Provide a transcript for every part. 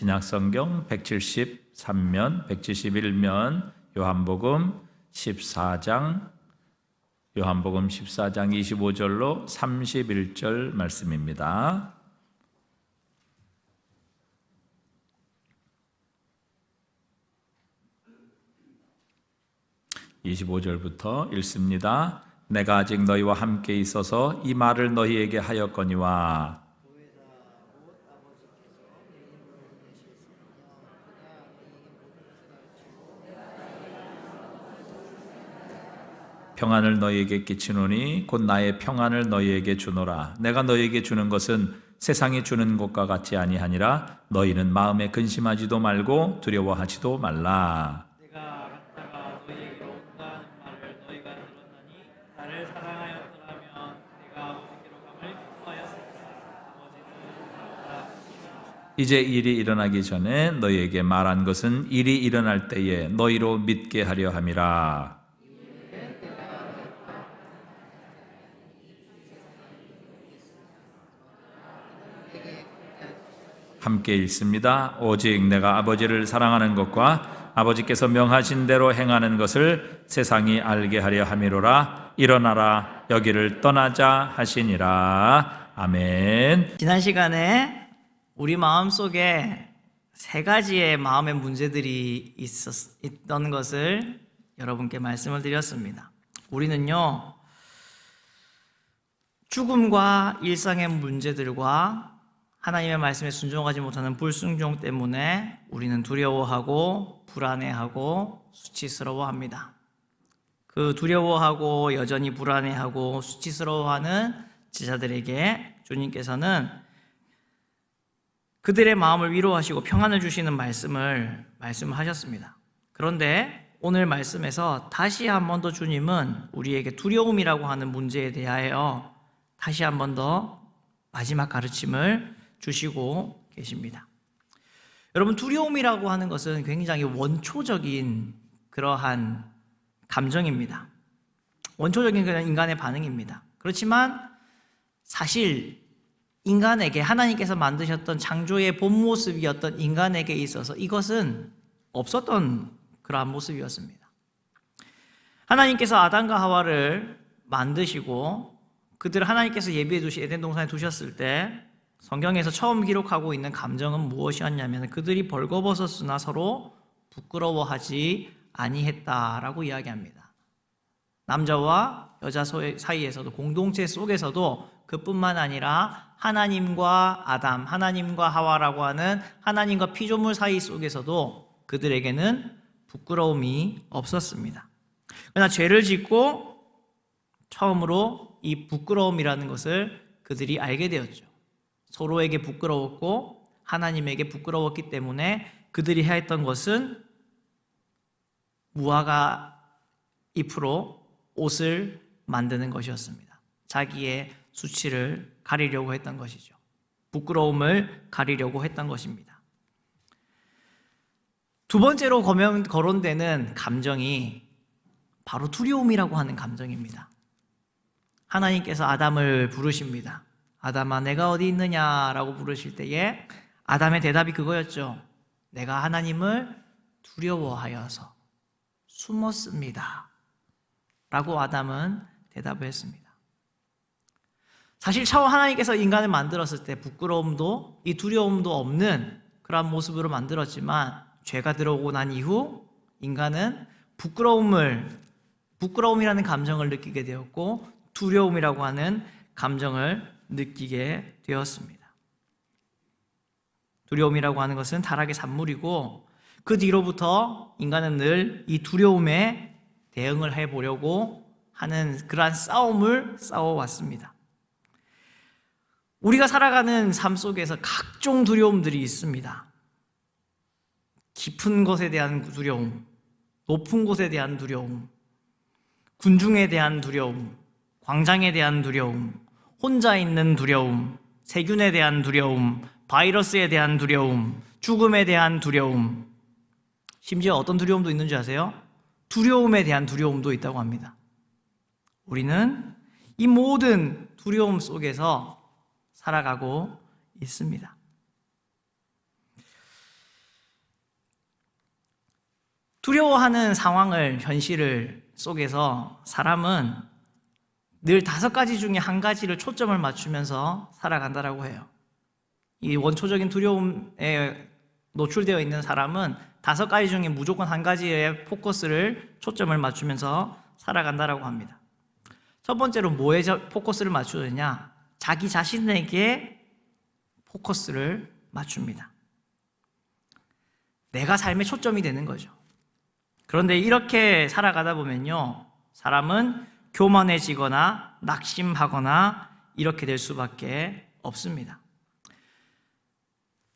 신약성경 173면, 171면, 요한복음 14장 25절로 31절 말씀입니다. (25절부터) 읽습니다. 내가 아직 너희와 함께 있어서 이 말을 너희에게 하였거니와 평안을 너희에게 끼치노니 곧 나의 평안을 너희에게 주노라. 내가 너희에게 주는 것은 세상이 주는 것과 같이 아니하니라. 너희는 마음에 근심하지도 말고 두려워하지도 말라. 내가 갔다가 너희에게로 온다는 말을 너희가 들었나니 나를 사랑하였더라면 내가 아버지께로 감을 기뻐하였으리라. 아버지는 이제 일이 일어나기 전에 너희에게 말한 것은 일이 일어날 때에 너희로 믿게 하려 함이라. 함께 읽습니다. 오직 내가 아버지를 사랑하는 것과 아버지께서 명하신 대로 행하는 것을 세상이 알게 하려 함이로라. 일어나라, 여기를 떠나자 하시니라. 아멘. 지난 시간에 우리 마음속에 세 가지의 마음의 문제들이 있던 것을 여러분께 말씀을 드렸습니다. 우리는요, 죽음과 일상의 문제들과 하나님의 말씀에 순종하지 못하는 불순종 때문에 우리는 두려워하고 불안해하고 수치스러워합니다. 그 두려워하고 여전히 불안해하고 수치스러워하는 제자들에게 주님께서는 그들의 마음을 위로하시고 평안을 주시는 말씀하셨습니다. 그런데 오늘 말씀에서 다시 한 번 더 주님은 우리에게 두려움이라고 하는 문제에 대하여 다시 한 번 더 마지막 가르침을 주시고 계십니다. 여러분, 두려움이라고 하는 것은 굉장히 원초적인 그러한 감정입니다. 원초적인 그런 인간의 반응입니다. 그렇지만 사실 인간에게 하나님께서 만드셨던 창조의 본 모습이었던 인간에게 있어서 이것은 없었던 그러한 모습이었습니다. 하나님께서 아담과 하와를 만드시고 그들을 하나님께서 예비해 두신 에덴 동산에 두셨을 때 성경에서 처음 기록하고 있는 감정은 무엇이었냐면 그들이 벌거벗었으나 서로 부끄러워하지 아니했다라고 이야기합니다. 남자와 여자 사이에서도 공동체 속에서도 그뿐만 아니라 하나님과 아담, 하나님과 하와라고 하는 하나님과 피조물 사이 속에서도 그들에게는 부끄러움이 없었습니다. 그러나 죄를 짓고 처음으로 이 부끄러움이라는 것을 그들이 알게 되었죠. 서로에게 부끄러웠고 하나님에게 부끄러웠기 때문에 그들이 해야 했던 것은 무화과 잎으로 옷을 만드는 것이었습니다. 자기의 수치를 가리려고 했던 것이죠. 부끄러움을 가리려고 했던 것입니다. 두 번째로 거론되는 감정이 바로 두려움이라고 하는 감정입니다. 하나님께서 아담을 부르십니다. 아담아, 내가 어디 있느냐라고 부르실 때에 아담의 대답이 그거였죠. 내가 하나님을 두려워하여서 숨었습니다 라고 아담은 대답을 했습니다. 사실 처음 하나님께서 인간을 만들었을 때 부끄러움도 이 두려움도 없는 그런 모습으로 만들었지만 죄가 들어오고 난 이후 인간은 부끄러움이라는 감정을 느끼게 되었고 두려움이라고 하는 감정을 느끼게 되었습니다. 두려움이라고 하는 것은 타락의 산물이고 그 뒤로부터 인간은 늘 이 두려움에 대응을 해보려고 하는 그러한 싸움을 싸워왔습니다. 우리가 살아가는 삶 속에서 각종 두려움들이 있습니다. 깊은 것에 대한 두려움, 높은 곳에 대한 두려움, 군중에 대한 두려움, 광장에 대한 두려움, 혼자 있는 두려움, 세균에 대한 두려움, 바이러스에 대한 두려움, 죽음에 대한 두려움, 심지어 어떤 두려움도 있는지 아세요? 두려움에 대한 두려움도 있다고 합니다. 우리는 이 모든 두려움 속에서 살아가고 있습니다. 두려워하는 상황을, 현실을 속에서 사람은 늘 5가지 중에 한 가지를 초점을 맞추면서 살아간다라고 해요. 이 원초적인 두려움에 노출되어 있는 사람은 5가지 중에 무조건 한 가지에 포커스를, 초점을 맞추면서 살아간다라고 합니다. 첫 번째로 뭐에 포커스를 맞추느냐? 자기 자신에게 포커스를 맞춥니다. 내가 삶의 초점이 되는 거죠. 그런데 이렇게 살아가다 보면요, 사람은 교만해지거나 낙심하거나 이렇게 될 수밖에 없습니다.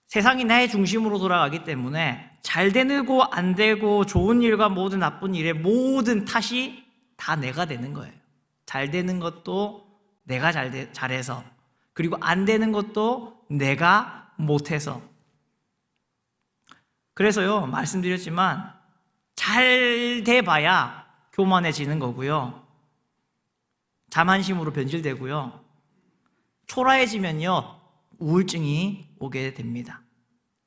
세상이 나의 중심으로 돌아가기 때문에 잘 되고 안 되고 좋은 일과 모든 나쁜 일의 모든 탓이 다 내가 되는 거예요. 잘 되는 것도 내가 잘해서, 그리고 안 되는 것도 내가 못해서. 그래서요, 말씀드렸지만 잘 돼봐야 교만해지는 거고요, 자만심으로 변질되고요, 초라해지면요 우울증이 오게 됩니다.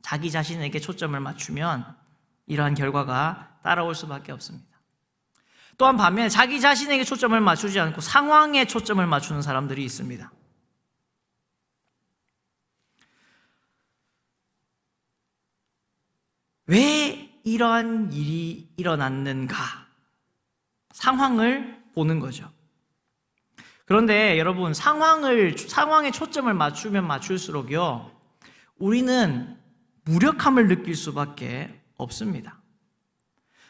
자기 자신에게 초점을 맞추면 이러한 결과가 따라올 수밖에 없습니다. 또한 반면에 자기 자신에게 초점을 맞추지 않고 상황에 초점을 맞추는 사람들이 있습니다. 왜 이러한 일이 일어났는가? 상황을 보는 거죠. 그런데 여러분, 상황에 초점을 맞추면 맞출수록요, 우리는 무력함을 느낄 수밖에 없습니다.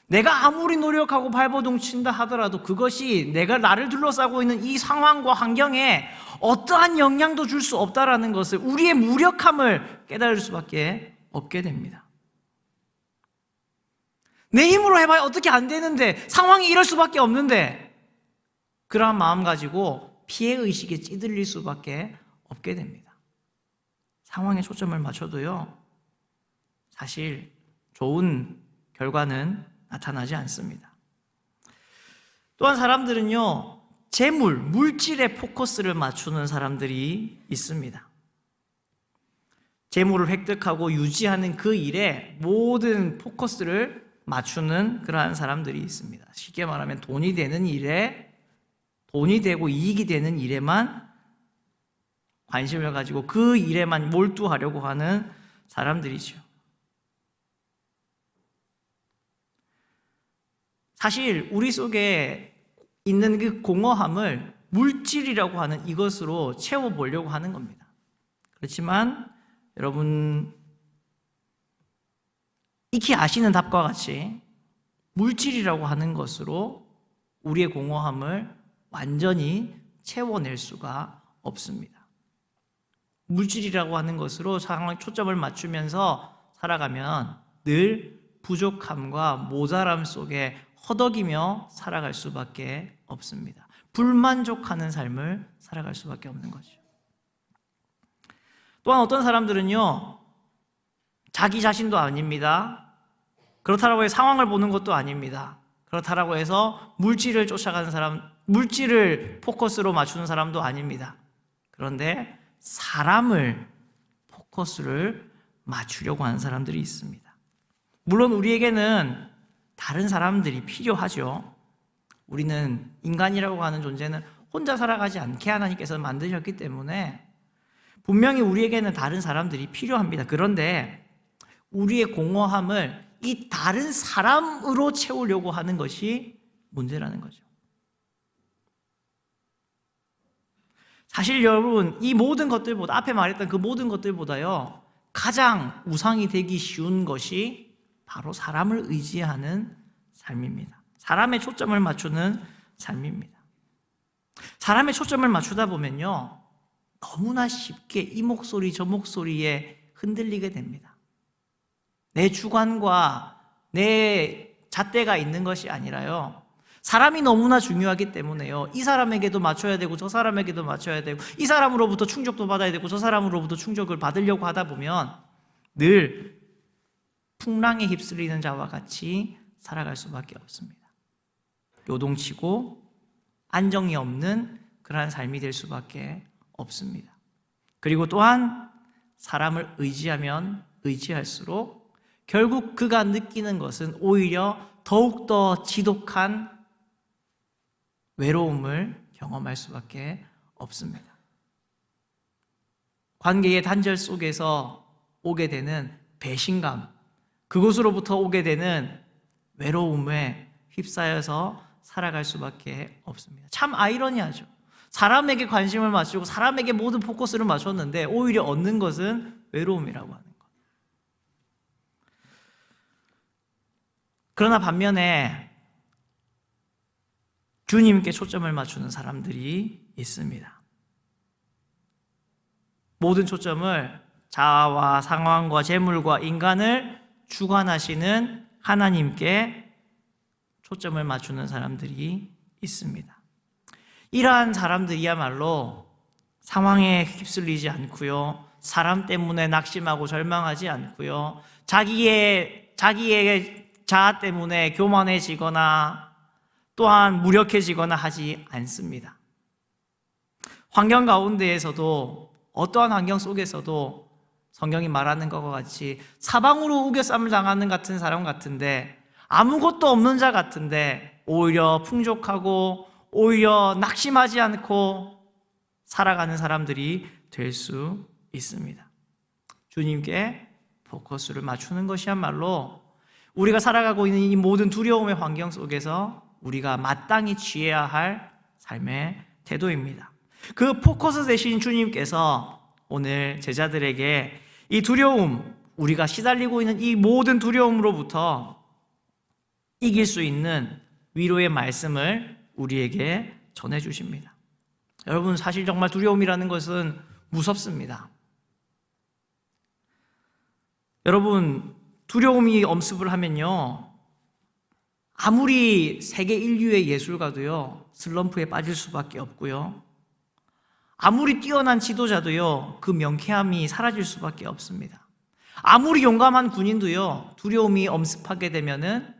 내가 아무리 노력하고 발버둥 친다 하더라도 그것이 내가 나를 둘러싸고 있는 이 상황과 환경에 어떠한 영향도 줄 수 없다라는 것을, 우리의 무력함을 깨달을 수밖에 없게 됩니다. 내 힘으로 해봐야 어떻게 안 되는데, 상황이 이럴 수밖에 없는데, 그러한 마음 가지고 피해의식에 찌들릴 수밖에 없게 됩니다. 상황에 초점을 맞춰도요, 사실 좋은 결과는 나타나지 않습니다. 또한 사람들은요, 물질에 포커스를 맞추는 사람들이 있습니다. 재물을 획득하고 유지하는 그 일에 모든 포커스를 맞추는 그러한 사람들이 있습니다. 쉽게 말하면 돈이 되고 이익이 되는 일에만 관심을 가지고 그 일에만 몰두하려고 하는 사람들이죠. 사실 우리 속에 있는 그 공허함을 물질이라고 하는 이것으로 채워보려고 하는 겁니다. 그렇지만 여러분, 익히 아시는 답과 같이 물질이라고 하는 것으로 우리의 공허함을 완전히 채워낼 수가 없습니다. 물질이라고 하는 것으로 상황에 초점을 맞추면서 살아가면 늘 부족함과 모자람 속에 허덕이며 살아갈 수밖에 없습니다. 불만족하는 삶을 살아갈 수밖에 없는 거죠. 또한 어떤 사람들은요, 자기 자신도 아닙니다. 그렇다고 해서 상황을 보는 것도 아닙니다. 그렇다고 해서 물질을 쫓아가는 사람, 물질을 포커스로 맞추는 사람도 아닙니다. 그런데 사람을 포커스를 맞추려고 하는 사람들이 있습니다. 물론 우리에게는 다른 사람들이 필요하죠. 우리는 인간이라고 하는 존재는 혼자 살아가지 않게 하나님께서 만드셨기 때문에 분명히 우리에게는 다른 사람들이 필요합니다. 그런데 우리의 공허함을 이 다른 사람으로 채우려고 하는 것이 문제라는 거죠. 사실 여러분, 이 모든 것들보다, 앞에 말했던 그 모든 것들보다요, 가장 우상이 되기 쉬운 것이 바로 사람을 의지하는 삶입니다. 사람의 초점을 맞추는 삶입니다. 사람의 초점을 맞추다 보면요, 너무나 쉽게 이 목소리 저 목소리에 흔들리게 됩니다. 내 주관과 내 잣대가 있는 것이 아니라요, 사람이 너무나 중요하기 때문에요, 이 사람에게도 맞춰야 되고 저 사람에게도 맞춰야 되고, 이 사람으로부터 충족도 받아야 되고 저 사람으로부터 충족을 받으려고 하다 보면 늘 풍랑에 휩쓸리는 자와 같이 살아갈 수밖에 없습니다. 요동치고 안정이 없는 그러한 삶이 될 수밖에 없습니다. 그리고 또한 사람을 의지하면 의지할수록 결국 그가 느끼는 것은 오히려 더욱더 지독한 외로움을 경험할 수밖에 없습니다. 관계의 단절 속에서 오게 되는 배신감, 그곳으로부터 오게 되는 외로움에 휩싸여서 살아갈 수밖에 없습니다. 참 아이러니하죠. 사람에게 관심을 맞추고 사람에게 모든 포커스를 맞췄는데 오히려 얻는 것은 외로움이라고 하는 것. 그러나 반면에 주님께 초점을 맞추는 사람들이 있습니다. 모든 초점을 자아와 상황과 재물과 인간을 주관하시는 하나님께 초점을 맞추는 사람들이 있습니다. 이러한 사람들이야말로 상황에 휩쓸리지 않고요, 사람 때문에 낙심하고 절망하지 않고요, 자기의 자아 때문에 교만해지거나 또한 무력해지거나 하지 않습니다. 환경 가운데에서도, 어떠한 환경 속에서도 성경이 말하는 것과 같이 사방으로 우겨쌈을 당하는 같은 사람 같은데, 아무것도 없는 자 같은데 오히려 풍족하고 오히려 낙심하지 않고 살아가는 사람들이 될 수 있습니다. 주님께 포커스를 맞추는 것이야말로 우리가 살아가고 있는 이 모든 두려움의 환경 속에서 우리가 마땅히 취해야 할 삶의 태도입니다. 그 포커스 되신 주님께서 오늘 제자들에게 이 두려움, 우리가 시달리고 있는 이 모든 두려움으로부터 이길 수 있는 위로의 말씀을 우리에게 전해주십니다. 여러분, 사실 정말 두려움이라는 것은 무섭습니다. 여러분, 두려움이 엄습을 하면요, 아무리 세계 인류의 예술가도요 슬럼프에 빠질 수밖에 없고요, 아무리 뛰어난 지도자도요 그 명쾌함이 사라질 수밖에 없습니다. 아무리 용감한 군인도요 두려움이 엄습하게 되면은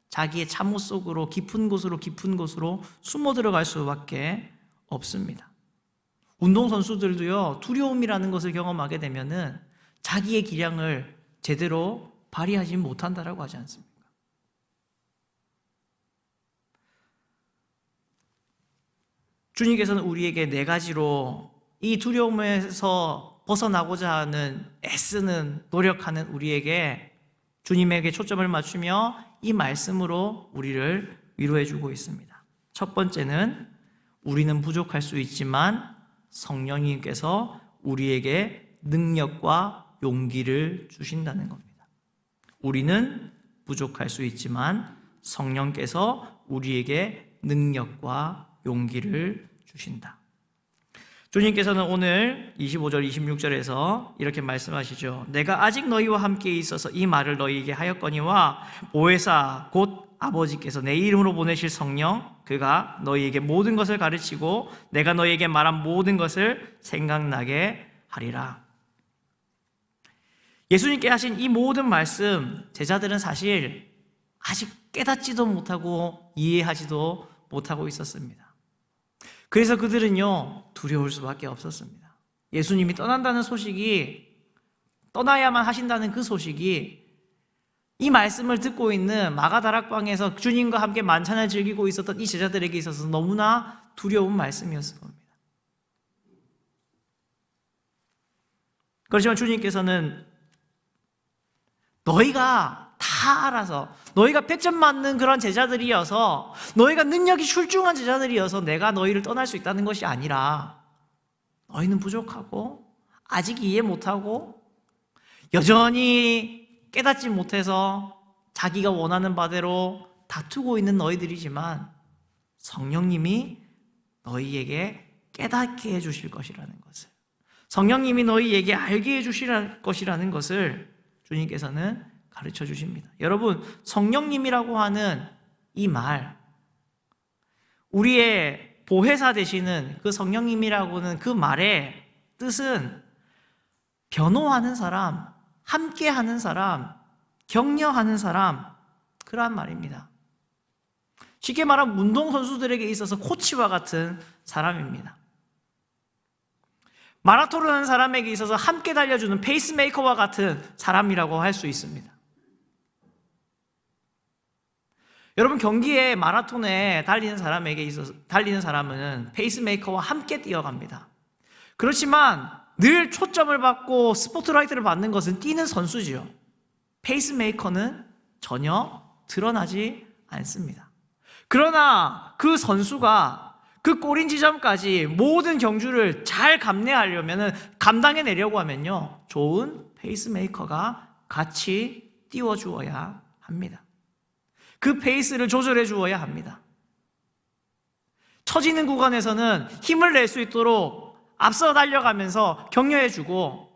자기의 참호 속으로 깊은 곳으로 숨어 들어갈 수밖에 없습니다. 운동선수들도요 두려움이라는 것을 경험하게 되면은 자기의 기량을 제대로 발휘하지 못한다라고 하지 않습니까? 주님께서는 우리에게 네 가지로 이 두려움에서 벗어나고자 하는 애쓰는 노력하는 우리에게, 주님에게 초점을 맞추며 이 말씀으로 우리를 위로해 주고 있습니다. 첫 번째는 우리는 부족할 수 있지만 성령님께서 우리에게 능력과 용기를 주신다는 겁니다. 우리는 부족할 수 있지만 성령께서 우리에게 능력과 용기를 주신다. 주님께서는 오늘 25절, 26절에서 이렇게 말씀하시죠. 내가 아직 너희와 함께 있어서 이 말을 너희에게 하였거니와 보혜사 곧 아버지께서 내 이름으로 보내실 성령, 그가 너희에게 모든 것을 가르치고 내가 너희에게 말한 모든 것을 생각나게 하리라. 예수님께 하신 이 모든 말씀, 제자들은 사실 아직 깨닫지도 못하고 이해하지도 못하고 있었습니다. 그래서 그들은요 두려울 수밖에 없었습니다. 예수님이 떠난다는 소식이, 떠나야만 하신다는 그 소식이 이 말씀을 듣고 있는 마가다락방에서 주님과 함께 만찬을 즐기고 있었던 이 제자들에게 있어서 너무나 두려운 말씀이었을 겁니다. 그렇지만 주님께서는 너희가 다 알아서, 너희가 100점 맞는 그런 제자들이어서, 너희가 능력이 출중한 제자들이어서 내가 너희를 떠날 수 있다는 것이 아니라, 너희는 부족하고 아직 이해 못하고 여전히 깨닫지 못해서 자기가 원하는 바대로 다투고 있는 너희들이지만 성령님이 너희에게 깨닫게 해주실 것이라는 것을, 성령님이 너희에게 알게 해주실 것이라는 것을 주님께서는 가르쳐 주십니다. 여러분, 성령님이라고 하는 이 말, 우리의 보혜사 되시는 그 성령님이라고는 그 말의 뜻은 변호하는 사람, 함께하는 사람, 격려하는 사람, 그러한 말입니다. 쉽게 말하면 운동선수들에게 있어서 코치와 같은 사람입니다. 마라톤을 하는 사람에게 있어서 함께 달려주는 페이스메이커와 같은 사람이라고 할 수 있습니다. 여러분, 경기에 마라톤에 달리는 사람은 페이스메이커와 함께 뛰어갑니다. 그렇지만 늘 초점을 받고 스포트라이트를 받는 것은 뛰는 선수지요. 페이스메이커는 전혀 드러나지 않습니다. 그러나 그 선수가 그 골인 지점까지 모든 경주를 잘 감당해내려고 하면요, 좋은 페이스메이커가 같이 띄워주어야 합니다. 그 페이스를 조절해 주어야 합니다. 처지는 구간에서는 힘을 낼 수 있도록 앞서 달려가면서 격려해 주고,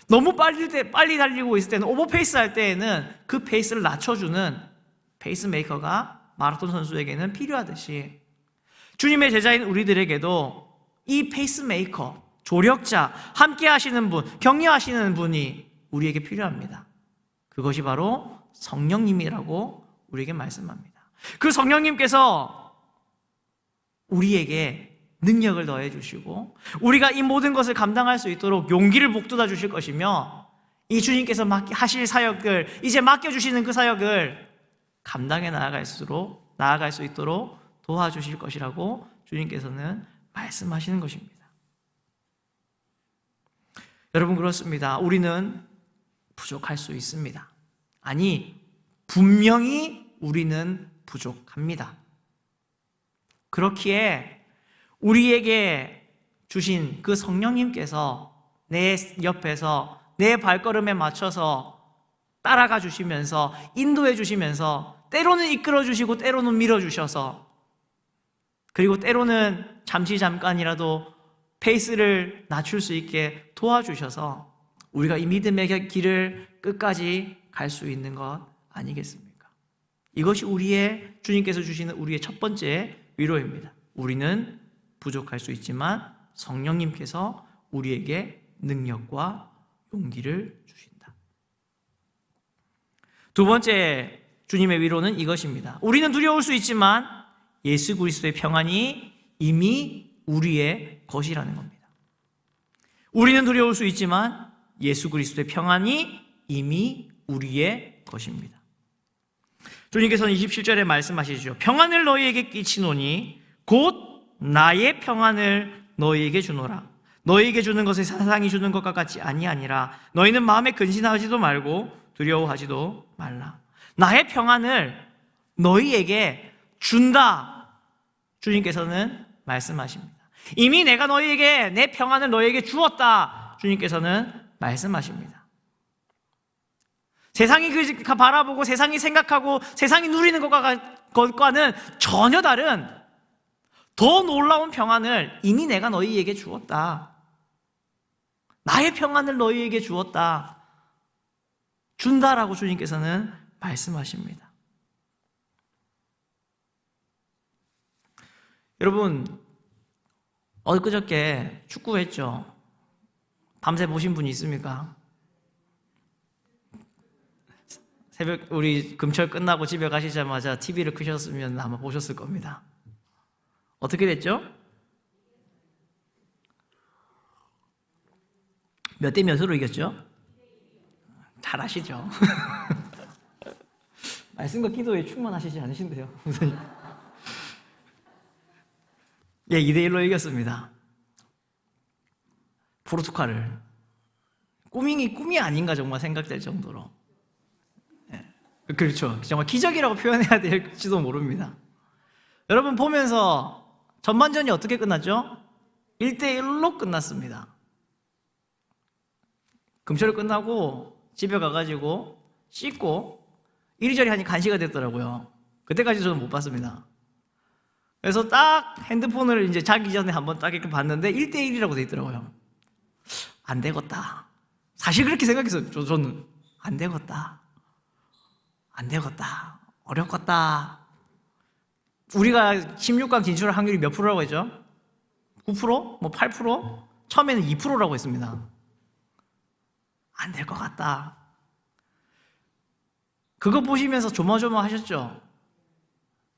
너무 빨리 달리고 있을 때는, 오버페이스 할 때에는 그 페이스를 낮춰주는 페이스메이커가 마라톤 선수에게는 필요하듯이, 주님의 제자인 우리들에게도 이 페이스메이커, 조력자, 함께 하시는 분, 격려하시는 분이 우리에게 필요합니다. 그것이 바로 성령님이라고 우리에게 말씀합니다. 그 성령님께서 우리에게 능력을 더해 주시고, 우리가 이 모든 것을 감당할 수 있도록 용기를 북돋아 주실 것이며, 이 주님께서 하실 사역을, 이제 맡겨주시는 그 사역을 감당해 나아갈 수 있도록 도와주실 것이라고 주님께서는 말씀하시는 것입니다. 여러분, 그렇습니다. 우리는 부족할 수 있습니다. 아니, 분명히 우리는 부족합니다. 그렇기에 우리에게 주신 그 성령님께서 내 옆에서 내 발걸음에 맞춰서 따라가 주시면서, 인도해 주시면서, 때로는 이끌어 주시고 때로는 밀어 주셔서, 그리고 때로는 잠깐이라도 페이스를 낮출 수 있게 도와주셔서 우리가 이 믿음의 길을 끝까지 갈 수 있는 것 아니겠습니까? 이것이 주님께서 주시는 우리의 첫 번째 위로입니다. 우리는 부족할 수 있지만 성령님께서 우리에게 능력과 용기를 주신다. 두 번째 주님의 위로는 이것입니다. 우리는 두려울 수 있지만 예수 그리스도의 평안이 이미 우리의 것이라는 겁니다. 우리는 두려울 수 있지만 예수 그리스도의 평안이 이미 우리의 것입니다. 주님께서는 27절에 말씀하시죠. 평안을 너희에게 끼치노니 곧 나의 평안을 너희에게 주노라. 너희에게 주는 것을 세상이 주는 것과 같이 아니하니라. 너희는 마음에 근심하지도 말고 두려워하지도 말라. 나의 평안을 너희에게 준다. 주님께서는 말씀하십니다. 이미 내가 너희에게 내 평안을 너희에게 주었다. 주님께서는 말씀하십니다. 세상이 바라보고 세상이 생각하고 세상이 누리는 것과는 전혀 다른 더 놀라운 평안을 이미 내가 너희에게 주었다. 나의 평안을 너희에게 주었다. 준다라고 주님께서는 말씀하십니다. 여러분, 엊그저께 축구했죠? 밤새 보신 분이 있습니까? 새벽 우리 금철 끝나고 집에 가시자마자 TV를 켜셨으면 아마 보셨을 겁니다. 어떻게 됐죠? 몇 대 몇으로 이겼죠? 잘 아시죠? 말씀과 기도에 충만하시지 않으신데요, 선생님. 예, 2대1로 이겼습니다. 포르투갈을. 꿈이 아닌가 정말 생각될 정도로. 예, 그렇죠. 정말 기적이라고 표현해야 될지도 모릅니다. 여러분, 보면서 전반전이 어떻게 끝났죠? 1대1로 끝났습니다. 금쇼를 끝나고 집에 가가지고 씻고 이리저리 하니 간시가 됐더라고요. 그때까지 저는 못 봤습니다. 그래서 딱 핸드폰을 이제 자기 전에 한번 딱 이렇게 봤는데 1대1이라고 돼 있더라고요. 안 되겠다. 사실 그렇게 생각했어요. 저는 안 되겠다. 어렵겠다. 우리가 16강 진출할 확률이 몇 프로라고 했죠? 9%? 뭐 8%? 처음에는 2%라고 했습니다. 안 될 것 같다. 그거 보시면서 조마조마하셨죠?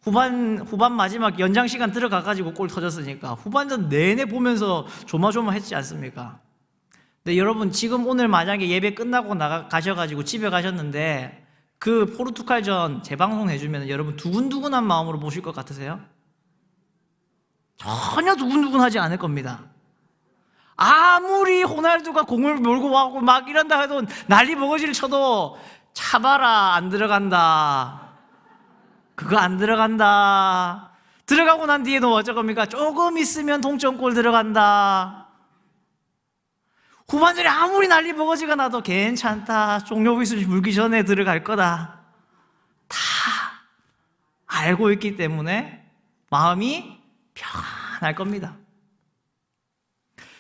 후반 마지막 연장 시간 들어가가지고 골 터졌으니까 후반전 내내 보면서 조마조마했지 않습니까? 근데 여러분, 지금 오늘 만약에 예배 끝나고 가셔가지고 집에 가셨는데 그 포르투갈전 재방송 해주면 여러분 두근두근한 마음으로 보실 것 같으세요? 전혀 두근두근하지 않을 겁니다. 아무리 호날두가 공을 몰고 와고 막 이런다 해도 난리 버거지를 쳐도 차봐라, 안 들어간다. 그거 안 들어간다. 들어가고 난 뒤에도 어쩔 겁니까? 조금 있으면 동점골 들어간다. 후반전에 아무리 난리 버거지가 나도 괜찮다. 종료 휘슬 불기 전에 들어갈 거다. 다 알고 있기 때문에 마음이 평안할 겁니다.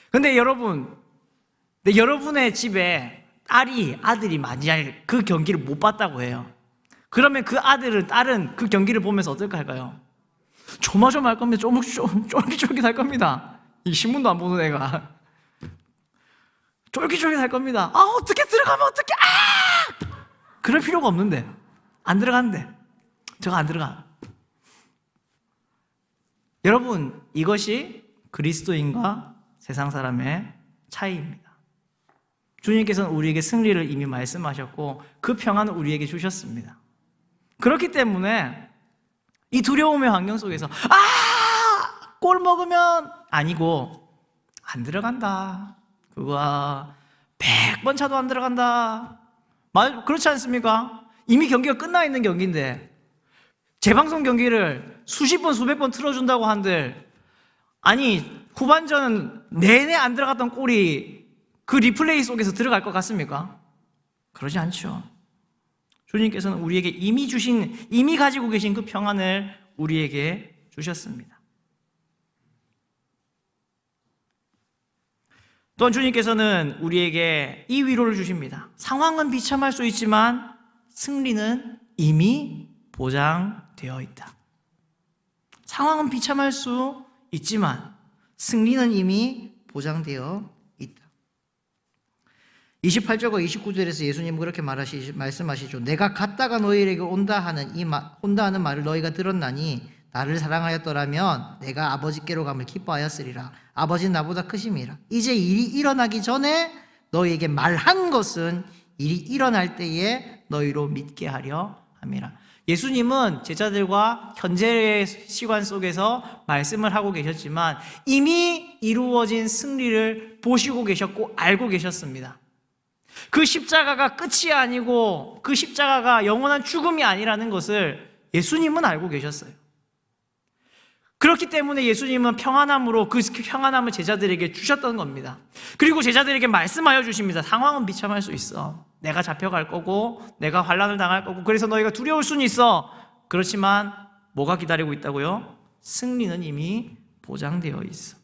근데 여러분의 집에 아들이 만약 그 경기를 못 봤다고 해요. 그러면 그 딸은 그 경기를 보면서 어떨까 할까요? 조마조마할 겁니다. 쫄깃쫄깃할 겁니다. 이 신문도 안 보는 애가 쫄깃쫄깃할 겁니다. 어떻게 들어가면 어떻게 그럴 필요가 없는데 안 들어가는데 저거 안 들어가. 여러분, 이것이 그리스도인과 세상 사람의 차이입니다. 주님께서는 우리에게 승리를 이미 말씀하셨고 그 평안을 우리에게 주셨습니다. 그렇기 때문에 이 두려움의 환경 속에서 골 먹으면 아니고 안 들어간다. 그거 100번 차도 안 들어간다. 그렇지 않습니까? 이미 경기가 끝나 있는 경기인데 재방송 경기를 수십 번 수백 번 틀어준다고 한들 아니 후반전 내내 안 들어갔던 골이 그 리플레이 속에서 들어갈 것 같습니까? 그러지 않죠. 주님께서는 우리에게 이미 가지고 계신 그 평안을 우리에게 주셨습니다. 또한 주님께서는 우리에게 이 위로를 주십니다. 상황은 비참할 수 있지만 승리는 이미 보장되어 있다. 상황은 비참할 수 있지만 승리는 이미 보장되어 있다. 28절과 29절에서 예수님은 그렇게 말씀하시죠. 내가 갔다가 너희에게 온다 하는 말을 너희가 들었나니 나를 사랑하였더라면 내가 아버지께로 감을 기뻐하였으리라. 아버지는 나보다 크심이라. 이제 일이 일어나기 전에 너희에게 말한 것은 일이 일어날 때에 너희로 믿게 하려 함이라. 예수님은 제자들과 현재의 시간 속에서 말씀을 하고 계셨지만 이미 이루어진 승리를 보시고 계셨고 알고 계셨습니다. 그 십자가가 끝이 아니고 그 십자가가 영원한 죽음이 아니라는 것을 예수님은 알고 계셨어요. 그렇기 때문에 예수님은 평안함으로 그 평안함을 제자들에게 주셨던 겁니다. 그리고 제자들에게 말씀하여 주십니다. 상황은 비참할 수 있어. 내가 잡혀갈 거고 내가 환난을 당할 거고 그래서 너희가 두려울 수는 있어. 그렇지만 뭐가 기다리고 있다고요? 승리는 이미 보장되어 있어.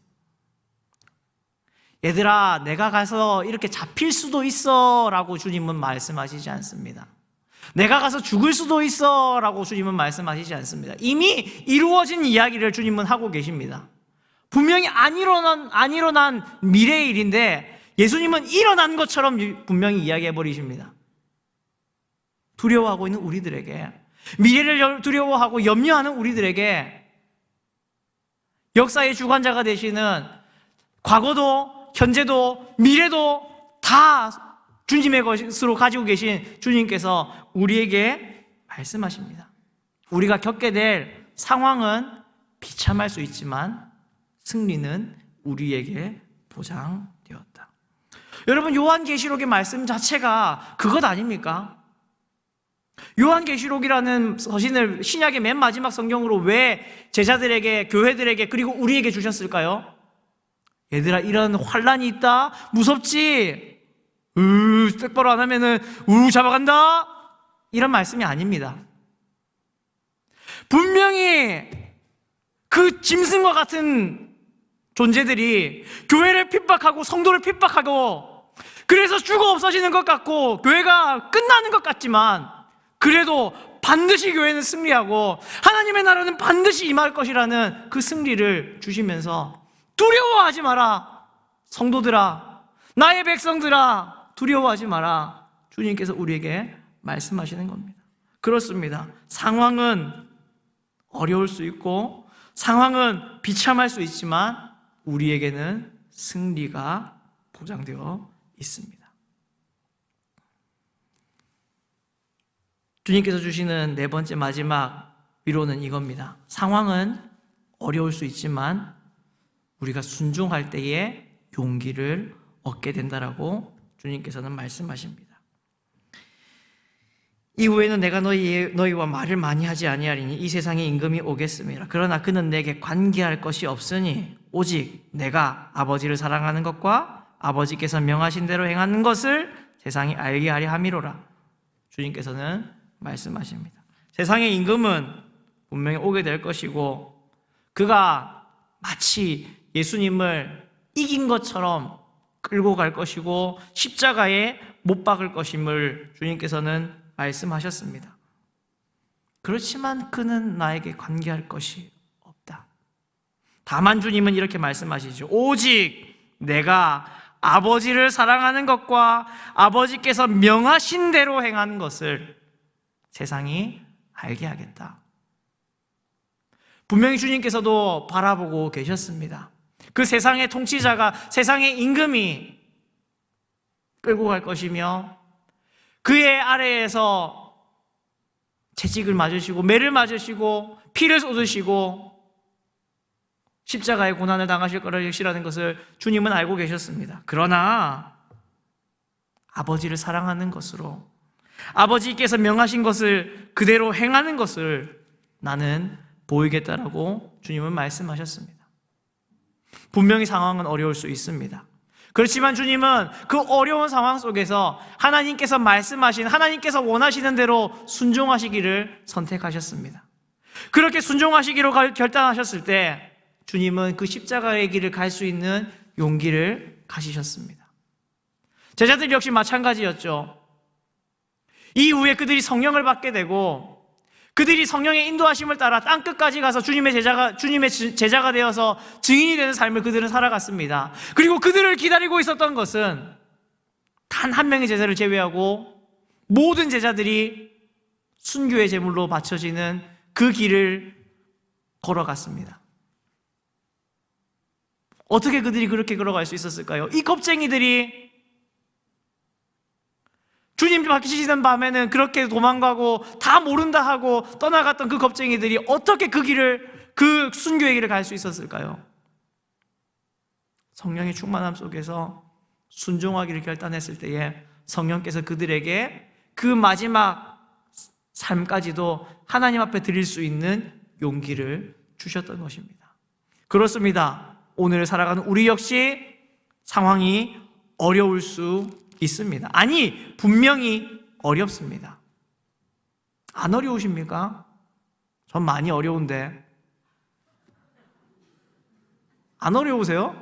얘들아, 내가 가서 이렇게 잡힐 수도 있어 라고 주님은 말씀하시지 않습니다. 내가 가서 죽을 수도 있어 라고 주님은 말씀하시지 않습니다. 이미 이루어진 이야기를 주님은 하고 계십니다. 분명히 안 일어난 미래의 일인데 예수님은 일어난 것처럼 분명히 이야기해 버리십니다. 두려워하고 있는 우리들에게, 미래를 두려워하고 염려하는 우리들에게 역사의 주관자가 되시는 과거도 현재도 미래도 다 주님의 것으로 가지고 계신 주님께서 우리에게 말씀하십니다. 우리가 겪게 될 상황은 비참할 수 있지만 승리는 우리에게 보장되었다. 여러분, 요한계시록의 말씀 자체가 그것 아닙니까? 요한계시록이라는 서신을 신약의 맨 마지막 성경으로 왜 제자들에게, 교회들에게, 그리고 우리에게 주셨을까요? 얘들아, 이런 환난이 있다? 무섭지? 똑바로 안 하면은 잡아간다? 이런 말씀이 아닙니다. 분명히 그 짐승과 같은 존재들이 교회를 핍박하고 성도를 핍박하고 그래서 죽어 없어지는 것 같고 교회가 끝나는 것 같지만 그래도 반드시 교회는 승리하고 하나님의 나라는 반드시 임할 것이라는 그 승리를 주시면서 두려워하지 마라. 성도들아, 나의 백성들아, 두려워하지 마라. 주님께서 우리에게 말씀하시는 겁니다. 그렇습니다. 상황은 어려울 수 있고 상황은 비참할 수 있지만 우리에게는 승리가 보장되어 있습니다. 주님께서 주시는 네 번째 마지막 위로는 이겁니다. 상황은 어려울 수 있지만 우리가 순종할 때에 용기를 얻게 된다라고 주님께서는 말씀하십니다. 이후에는 내가 너희와 말을 많이 하지 아니하리니 이 세상에 임금이 오겠음이라. 그러나 그는 내게 관계할 것이 없으니 오직 내가 아버지를 사랑하는 것과 아버지께서 명하신 대로 행하는 것을 세상이 알게 하려 함이로라. 주님께서는 말씀하십니다. 세상의 임금은 분명히 오게 될 것이고 그가 마치 예수님을 이긴 것처럼 끌고 갈 것이고 십자가에 못 박을 것임을 주님께서는 말씀하셨습니다. 그렇지만 그는 나에게 관계할 것이 없다. 다만 주님은 이렇게 말씀하시죠. 오직 내가 아버지를 사랑하는 것과 아버지께서 명하신 대로 행하는 것을 세상이 알게 하겠다. 분명히 주님께서도 바라보고 계셨습니다. 그 세상의 통치자가, 세상의 임금이 끌고 갈 것이며 그의 아래에서 채찍을 맞으시고 매를 맞으시고 피를 쏟으시고 십자가의 고난을 당하실 것이라는 것을 주님은 알고 계셨습니다. 그러나 아버지를 사랑하는 것으로 아버지께서 명하신 것을 그대로 행하는 것을 나는 보이겠다라고 주님은 말씀하셨습니다. 분명히 상황은 어려울 수 있습니다. 그렇지만 주님은 그 어려운 상황 속에서 하나님께서 말씀하신, 하나님께서 원하시는 대로 순종하시기를 선택하셨습니다. 그렇게 순종하시기로 결단하셨을 때 주님은 그 십자가의 길을 갈 수 있는 용기를 가지셨습니다. 제자들 역시 마찬가지였죠. 이후에 그들이 성령을 받게 되고 그들이 성령의 인도하심을 따라 땅끝까지 가서 주님의 제자가 되어서 증인이 되는 삶을 그들은 살아갔습니다. 그리고 그들을 기다리고 있었던 것은 단 한 명의 제자를 제외하고 모든 제자들이 순교의 제물로 바쳐지는 그 길을 걸어갔습니다. 어떻게 그들이 그렇게 걸어갈 수 있었을까요? 이 겁쟁이들이 주님 박히시던 밤에는 그렇게 도망가고 다 모른다 하고 떠나갔던 그 겁쟁이들이 어떻게 그 순교의 길을 갈 수 있었을까요? 성령의 충만함 속에서 순종하기를 결단했을 때에 성령께서 그들에게 그 마지막 삶까지도 하나님 앞에 드릴 수 있는 용기를 주셨던 것입니다. 그렇습니다. 오늘 살아가는 우리 역시 상황이 어려울 수 있습니다. 아니, 분명히 어렵습니다. 안 어려우십니까? 전 많이 어려운데. 안 어려우세요?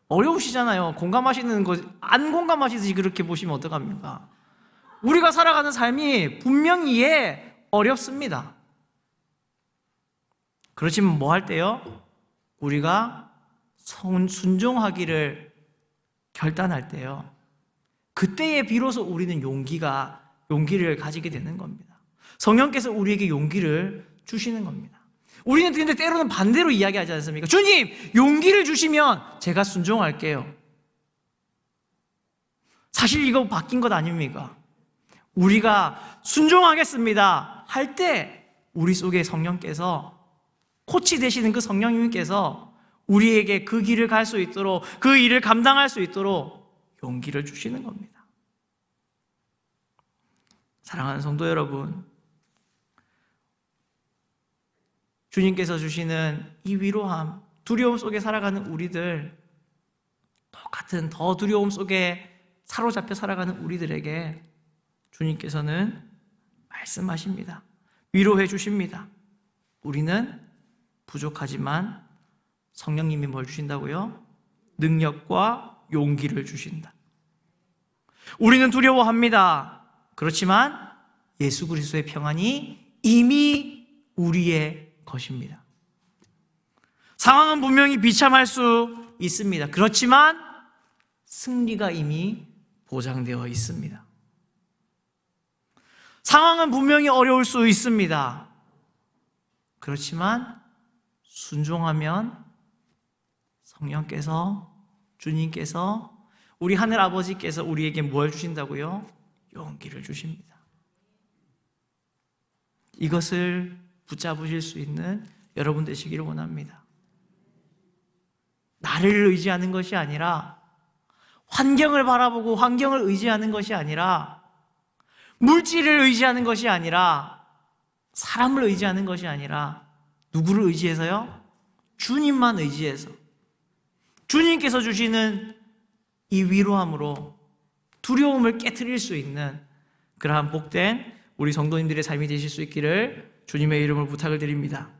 어려우시잖아요. 공감하시는 거, 안 공감하시듯이 그렇게 보시면 어떡합니까? 우리가 살아가는 삶이 분명히 어렵습니다. 그렇지만 뭐 할 때요? 우리가 순종하기를 결단할 때요, 그때에 비로소 우리는 용기를 가지게 되는 겁니다. 성령께서 우리에게 용기를 주시는 겁니다. 우리는 근데 때로는 반대로 이야기하지 않습니까? 주님, 용기를 주시면 제가 순종할게요. 사실 이거 바뀐 것 아닙니까? 우리가 순종하겠습니다 할 때 우리 속에 성령께서, 코치 되시는 그 성령님께서 우리에게 그 길을 갈 수 있도록, 그 일을 감당할 수 있도록 용기를 주시는 겁니다. 사랑하는 성도 여러분, 주님께서 주시는 이 위로함, 두려움 속에 살아가는 우리들, 똑같은 더 두려움 속에 사로잡혀 살아가는 우리들에게 주님께서는 말씀하십니다. 위로해 주십니다. 우리는 부족하지만 성령님이 뭘 주신다고요? 능력과 용기를 주신다. 우리는 두려워합니다. 그렇지만 예수 그리스도의 평안이 이미 우리의 것입니다. 상황은 분명히 비참할 수 있습니다. 그렇지만 승리가 이미 보장되어 있습니다. 상황은 분명히 어려울 수 있습니다. 그렇지만 순종하면 성령께서, 주님께서, 우리 하늘 아버지께서 우리에게 뭘 주신다고요? 용기를 주십니다. 이것을 붙잡으실 수 있는 여러분 되시기를 원합니다. 나를 의지하는 것이 아니라, 환경을 바라보고 환경을 의지하는 것이 아니라, 물질을 의지하는 것이 아니라, 사람을 의지하는 것이 아니라, 누구를 의지해서요? 주님만 의지해서, 주님께서 주시는 이 위로함으로 두려움을 깨트릴 수 있는 그러한 복된 우리 성도님들의 삶이 되실 수 있기를 주님의 이름으로 부탁을 드립니다.